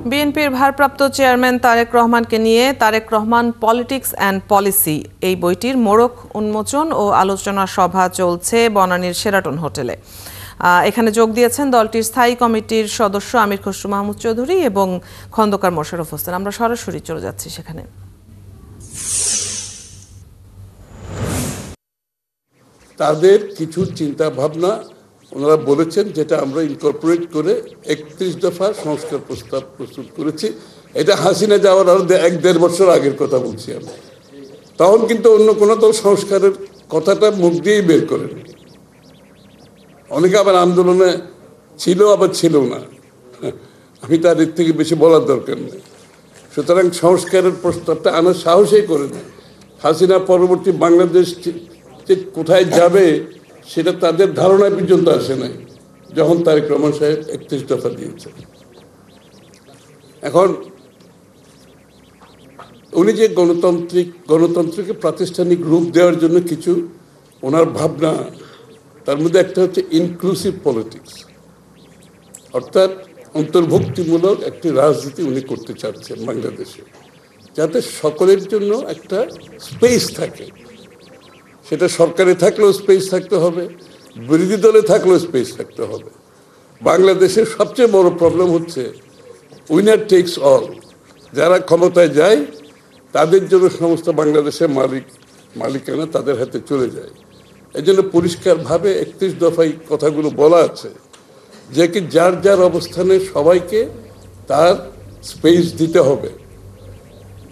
বিএনপির ভারপ্রাপ্ত চেয়ারম্যান তারেক রহমানকে নিয়ে Tarique Rahman politics and policy এই বইটির মোড়ক উন্মোচন ও আলোচনা সভা চলছে বনানীর শেরাটন হোটেলে। এখানে যোগ দিয়েছেন দলটির স্থায়ী কমিটির সদস্য আমির খসরু মাহমুদ চৌধুরী এবং খন্দকার মোশাররফ হোসেন। আমরা সরাসরি চলে যাচ্ছি সেখানে। তাদের কিছু চিন্তা ভাবনা ওনারা বলেছেন, যেটা আমরা ইনকর্পোরেট করে 31 দফা সংস্কার প্রস্তাব প্রস্তুত করেছি। এটা হাসিনা যাওয়ার আরো 1-1.5 বছর আগের কথা বলছি আমি। তখন কিন্তু অন্য কোনো দল সংস্কারের কথাটা মুখ দিয়েই বের করেন। অনেকে আবার আন্দোলনে ছিল, আবার ছিল না। আমি তার এর থেকে বেশি বলার দরকার নেই। সুতরাং সংস্কারের প্রস্তাবটা আনার সাহসই করে না। হাসিনা পরবর্তী বাংলাদেশ যে কোথায় যাবে সেটা তাদের ধারণা পর্যন্ত আসে নাই যখন তারেক রহমান সাহেব 31 দফা দিয়েছেন। এখন উনি যে গণতন্ত্রকে প্রাতিষ্ঠানিক রূপ দেওয়ার জন্য কিছু ওনার ভাবনা, তার মধ্যে একটা হচ্ছে ইনক্লুসিভ পলিটিক্স, অর্থাৎ অন্তর্ভুক্তিমূলক একটি রাজনীতি উনি করতে চাচ্ছেন বাংলাদেশে, যাতে সকলের জন্য একটা স্পেস থাকে। সেটা সরকারে থাকলেও স্পেস থাকতে হবে, বিরোধী দলে থাকলেও স্পেস থাকতে হবে। বাংলাদেশের সবচেয়ে বড় প্রবলেম হচ্ছে উইনার টেকস অল। যারা ক্ষমতায় যায় তাদের জন্য সমস্ত বাংলাদেশের মালিকানা তাদের হাতে চলে যায়। এই জন্য পরিষ্কারভাবে 31 দফায় কথাগুলো বলা আছে যে কি যার যার অবস্থানে সবাইকে তার স্পেস দিতে হবে,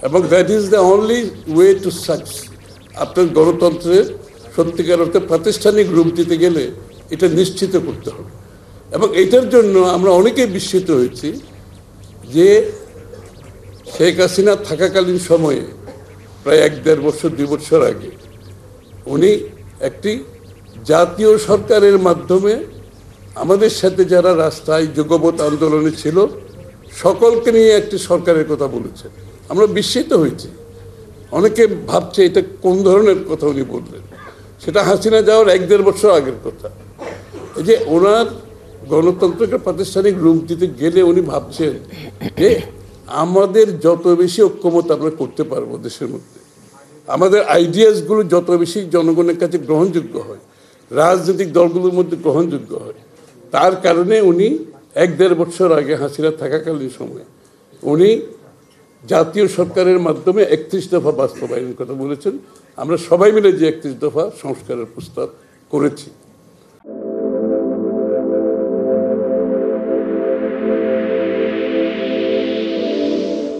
এবং that is the only way to success. আপনার গণতন্ত্রের সত্যিকার অর্থে প্রাতিষ্ঠানিক রূপ দিতে গেলে এটা নিশ্চিত করতে হবে। এবং এটার জন্য আমরা অনেকেই বিস্মিত হয়েছি যে শেখ হাসিনা থাকাকালীন সময়ে প্রায় 1-1.5 বছর 2 বছর আগে উনি একটি জাতীয় সরকারের মাধ্যমে আমাদের সাথে যারা রাস্তায় যুগপৎ আন্দোলনে ছিল সকলকে নিয়ে একটি সরকারের কথা বলেছেন। আমরা বিস্মিত হয়েছি। অনেকে ভাবছে এটা কোন ধরনের কথা উনি বললেন। সেটা হাসিনা যাওয়ার 1-1.5 বছর আগের কথা। এই যে ওনার গণতন্ত্রকে প্রাতিষ্ঠানিক রূপ দিতে গেলে উনি ভাবছেন যে আমাদের যত বেশি ঐক্যমত আমরা করতে পারবো দেশের মধ্যে, আমাদের আইডিয়াসগুলো যত বেশি জনগণের কাছে গ্রহণযোগ্য হয়, রাজনৈতিক দলগুলোর মধ্যে গ্রহণযোগ্য হয়, তার কারণে উনি 1-1.5 বছর আগে হাসিনা থাকাকালীন সময়ে উনি জাতীয় সরকারের মাধ্যমে 31 দফা বাস্তবায়নের কথা বলেছেন। আমরা সবাই মিলে যে 31 দফা সংস্কারের প্রস্তাব করেছি।